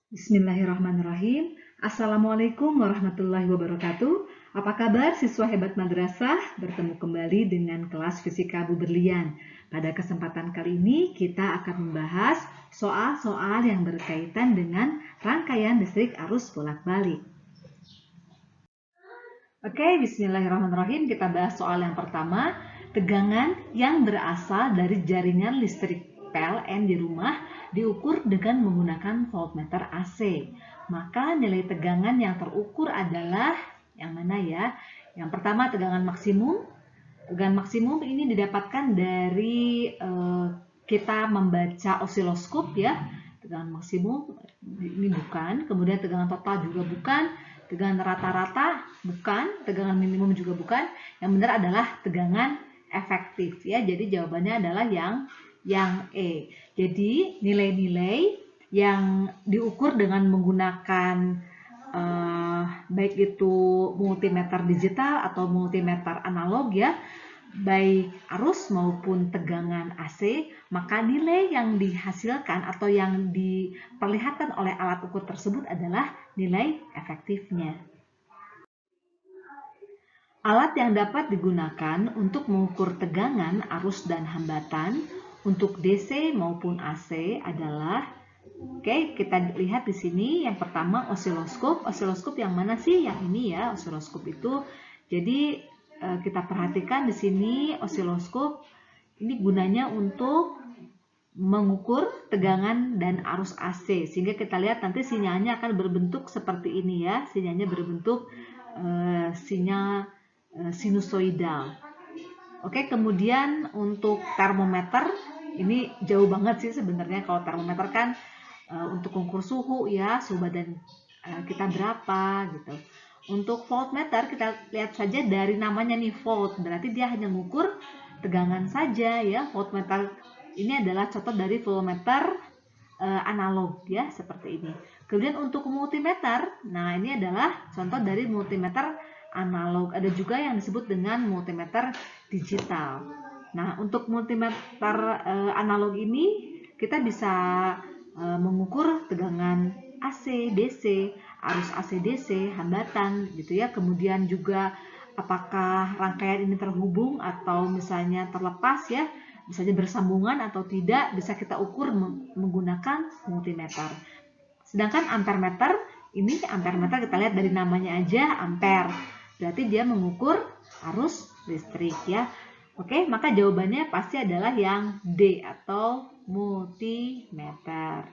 Bismillahirrahmanirrahim. Assalamualaikum warahmatullahi wabarakatuh. Apa kabar siswa hebat madrasah? Bertemu kembali dengan kelas Fisika Bu Berlian. Pada kesempatan kali ini kita akan membahas soal-soal yang berkaitan dengan rangkaian listrik arus bolak-balik. Oke, bismillahirrahmanirrahim. Kita bahas soal yang pertama, tegangan yang berasal dari jaringan listrik PLN di rumah diukur dengan menggunakan voltmeter AC. Maka nilai tegangan yang terukur adalah yang mana ya? Yang pertama tegangan maksimum. Tegangan maksimum ini didapatkan dari kita membaca osiloskop ya. Tegangan maksimum ini bukan, kemudian tegangan total juga bukan, tegangan rata-rata bukan, tegangan minimum juga bukan. Yang benar adalah tegangan efektif ya. Jadi jawabannya adalah yang E. Jadi nilai-nilai yang diukur dengan menggunakan baik itu multimeter digital atau multimeter analog ya, baik arus maupun tegangan AC, maka nilai yang dihasilkan atau yang diperlihatkan oleh alat ukur tersebut adalah nilai efektifnya. Alat yang dapat digunakan untuk mengukur tegangan, arus, dan hambatan untuk DC maupun AC adalah, oke, kita lihat di sini yang pertama osiloskop. Osiloskop yang mana sih? Yang ini ya, osiloskop itu. Jadi kita perhatikan di sini osiloskop ini gunanya untuk mengukur tegangan dan arus AC, sehingga kita lihat nanti sinyalnya akan berbentuk seperti ini ya. Sinyalnya berbentuk sinyal sinusoidal. Oke, kemudian untuk termometer ini jauh banget sih sebenarnya. Kalau termometer kan untuk ukur suhu ya, suhu badan kita berapa gitu. Untuk voltmeter kita lihat saja dari namanya nih volt, berarti dia hanya mengukur tegangan saja ya. Voltmeter ini adalah contoh dari voltmeter analog ya, seperti ini. Kemudian untuk multimeter, nah ini adalah contoh dari multimeter analog. Ada juga yang disebut dengan multimeter digital. Nah, untuk multimeter analog ini kita bisa mengukur tegangan AC, DC, arus AC DC, hambatan gitu ya. Kemudian juga apakah rangkaian ini terhubung atau misalnya terlepas ya, misalnya bersambungan atau tidak, bisa kita ukur menggunakan multimeter. Sedangkan ampermeter, ini ampermeter kita lihat dari namanya aja ampere. Berarti dia mengukur arus listrik ya. Oke, maka jawabannya pasti adalah yang D atau multimeter.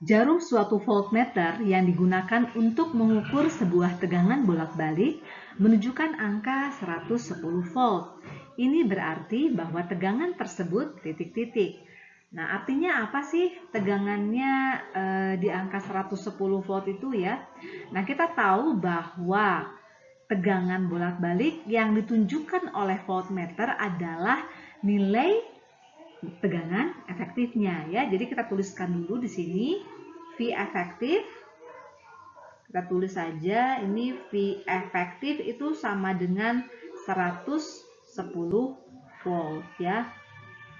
Jarum suatu voltmeter yang digunakan untuk mengukur sebuah tegangan bolak-balik menunjukkan angka 110 volt. Ini berarti bahwa tegangan tersebut titik-titik. Nah, artinya apa sih tegangannya di angka 110 volt itu ya? Nah, kita tahu bahwa tegangan bolak-balik yang ditunjukkan oleh voltmeter adalah nilai tegangan efektifnya ya. Jadi kita tuliskan dulu di sini V efektif. Kita tulis saja ini V efektif itu sama dengan 110 volt ya.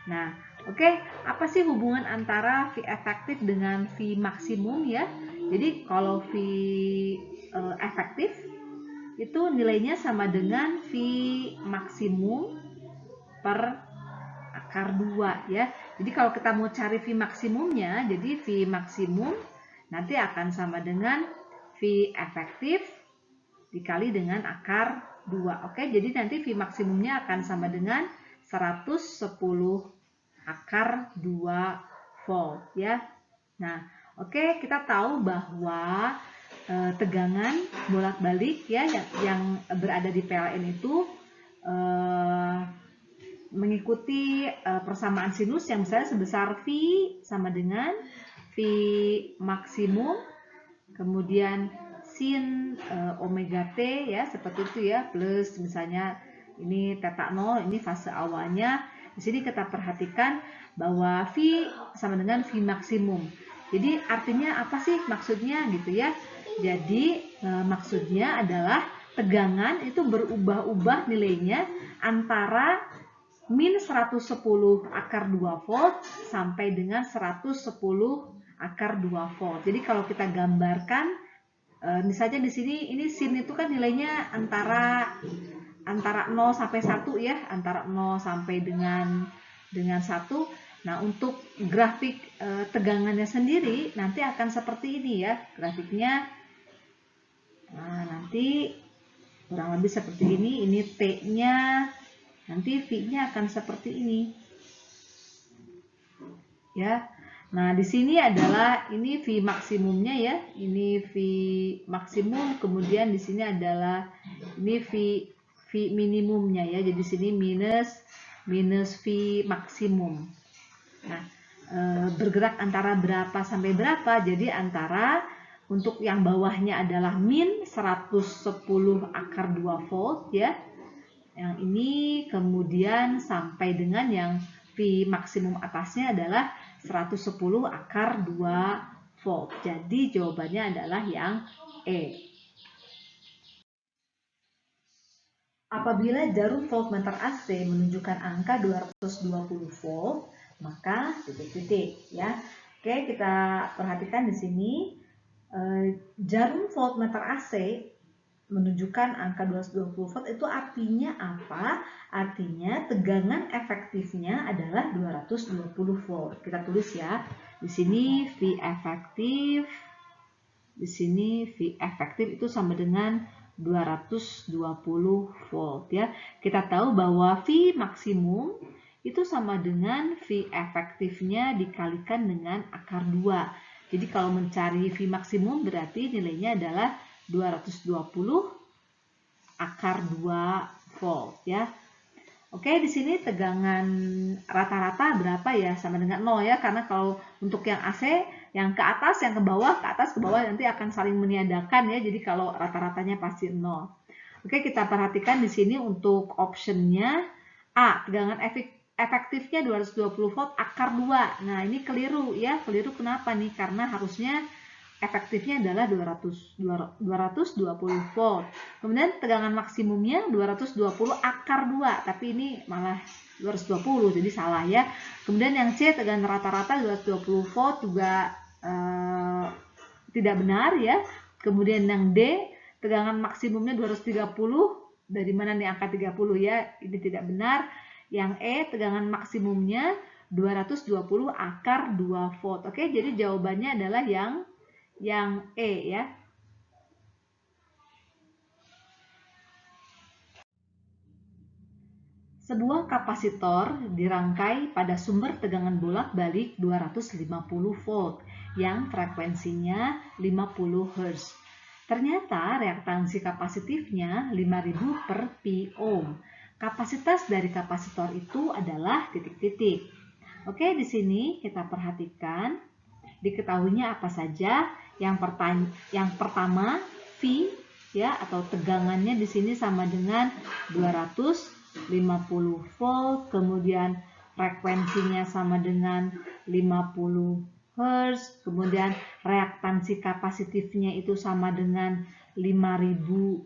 Nah, oke, apa sih hubungan antara V efektif dengan V maksimum ya? Jadi kalau V efektif itu nilainya sama dengan V maksimum per akar 2 ya. Jadi kalau kita mau cari V maksimumnya, jadi V maksimum nanti akan sama dengan V efektif dikali dengan akar 2. Oke, jadi nanti V maksimumnya akan sama dengan 110 akar 2 volt ya. Nah, oke, kita tahu bahwa tegangan bolak-balik ya yang berada di PLN itu mengikuti persamaan sinus yang misalnya sebesar V sama dengan V maksimum kemudian sin omega T ya, seperti itu ya, plus misalnya ini theta 0, ini fase awalnya. Di sini kita perhatikan bahwa V sama dengan V maksimum. Jadi artinya apa sih maksudnya gitu ya? Jadi maksudnya adalah tegangan itu berubah-ubah nilainya antara min 110 akar 2 volt sampai dengan 110 akar 2 volt. Jadi kalau kita gambarkan, misalnya di sini ini sin itu kan nilainya antara 0 sampai 1 ya, antara 0 sampai dengan 1. Nah, untuk grafik tegangannya sendiri nanti akan seperti ini ya, grafiknya. Nah, nanti kurang lebih seperti ini T-nya, nanti V-nya akan seperti ini. Ya. Nah, di sini adalah ini V maksimumnya ya. Ini V maksimum, kemudian di sini adalah ini V minimumnya ya. Jadi di sini minus V maksimum. Nah, bergerak antara berapa sampai berapa? Jadi antara untuk yang bawahnya adalah min 110 akar 2 volt ya. Yang ini kemudian sampai dengan yang V maksimum atasnya adalah 110 akar 2 volt. Jadi jawabannya adalah yang E. Apabila jarum voltmeter AC menunjukkan angka 220 volt, maka titik-titik ya. Oke, kita perhatikan di sini jarum voltmeter AC menunjukkan angka 220 volt itu artinya apa? Artinya tegangan efektifnya adalah 220 volt. Kita tulis ya. Di sini V efektif. Di sini V efektif itu sama dengan 220 volt ya. Kita tahu bahwa V maksimum itu sama dengan V efektifnya dikalikan dengan akar 2. Jadi kalau mencari V maksimum berarti nilainya adalah 220 akar 2 volt ya. Oke, di sini tegangan rata-rata berapa ya? Sama dengan 0 ya, karena kalau untuk yang AC yang ke atas, yang ke bawah, nanti akan saling meniadakan ya. Jadi kalau rata-ratanya pasti 0. Oke, kita perhatikan di sini untuk optionnya A, tegangan efektifnya 220 volt akar 2. Nah, ini keliru ya. Keliru kenapa nih? Karena harusnya efektifnya adalah 220 volt. Kemudian tegangan maksimumnya 220 akar 2, tapi ini malah 220, jadi salah ya. Kemudian yang C, tegangan rata-rata 220 volt juga tidak benar ya. Kemudian yang D, tegangan maksimumnya 230, dari mana nih angka 30 ya, ini tidak benar. Yang E, tegangan maksimumnya 220 akar 2 volt. Oke, jadi jawabannya adalah yang E ya. Sebuah kapasitor dirangkai pada sumber tegangan bolak-balik 250 volt yang frekuensinya 50 Hz. Ternyata reaktansi kapasitifnya 5000 per pi ohm. Kapasitas dari kapasitor itu adalah titik-titik. Oke, di sini kita perhatikan diketahuinya apa saja. Yang pertama V ya, atau tegangannya di sini sama dengan 250 volt, kemudian frekuensinya sama dengan 50 Hz, kemudian reaktansi kapasitifnya itu sama dengan 5000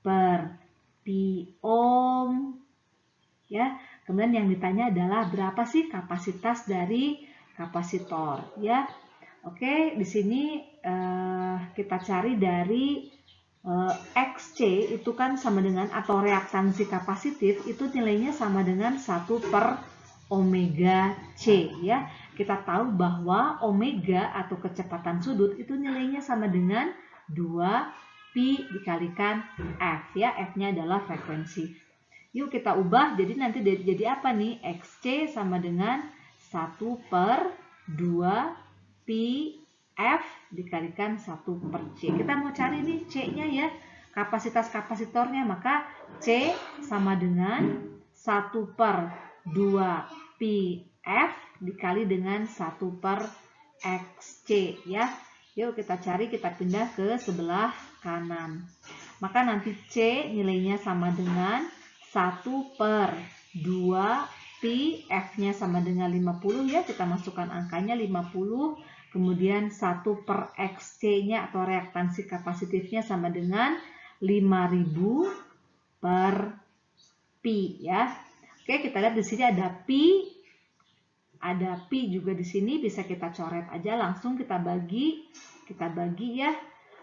per pi ohm ya. Kemudian yang ditanya adalah berapa sih kapasitas dari kapasitor ya. Oke, di sini kita cari dari XC itu kan sama dengan, atau reaktansi kapasitif itu nilainya sama dengan 1 per omega C ya. Kita tahu bahwa omega atau kecepatan sudut itu nilainya sama dengan 2 pi dikalikan F ya. F-nya adalah frekuensi. Yuk kita ubah, jadi nanti jadi apa nih? XC sama dengan 1 per 2 pi F dikalikan 1 per C. Kita mau cari nih C-nya ya, kapasitas kapasitornya. Maka C sama dengan 1 per 2 pi F dikali dengan 1 per XC ya. Yuk kita cari, kita pindah ke sebelah kanan. Maka nanti C nilainya sama dengan 1 per 2 pi, F-nya sama dengan 50 ya. Kita masukkan angkanya 50. Kemudian 1 per XC-nya atau reaktansi kapasitifnya sama dengan 5000 per pi ya. Oke, Oke, kita lihat di sini ada pi. Ada pi juga di sini, bisa kita coret aja, langsung kita bagi ya.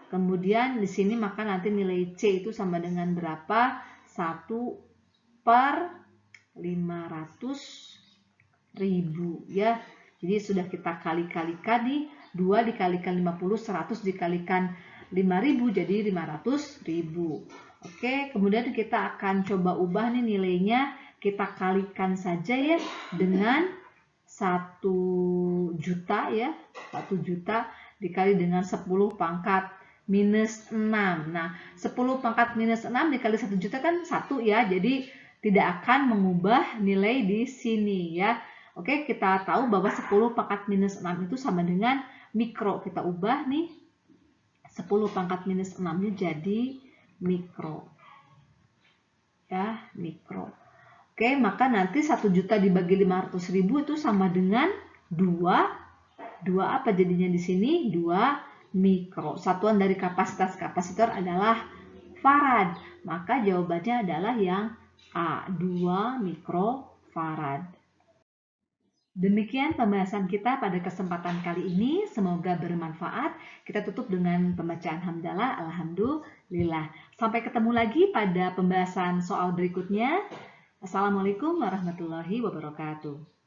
Kemudian di sini maka nanti nilai C itu sama dengan berapa? 1/500.000 ya. Jadi sudah kita kali-kalikan nih, 2 dikalikan 50, 100 dikalikan 5.000 jadi 500.000. Oke, kemudian kita akan coba ubah nih nilainya, kita kalikan saja ya dengan 1 juta ya. 1 juta dikali dengan 10 pangkat minus 6. Nah, 10 pangkat minus 6 dikali 1 juta kan 1 ya. Jadi tidak akan mengubah nilai di sini ya. Oke, kita tahu bahwa 10 pangkat minus 6 itu sama dengan mikro. Kita ubah nih. 10 pangkat minus 6-nya jadi mikro. Ya, mikro. Oke, maka nanti 1 juta dibagi 500.000 itu sama dengan 2 apa jadinya di sini? 2 mikro. Satuan dari kapasitas kapasitor adalah farad. Maka jawabannya adalah yang A, 2 mikrofarad. Demikian pembahasan kita pada kesempatan kali ini. Semoga bermanfaat. Kita tutup dengan pembacaan hamdalah. Alhamdulillah. Sampai ketemu lagi pada pembahasan soal berikutnya. Assalamualaikum warahmatullahi wabarakatuh.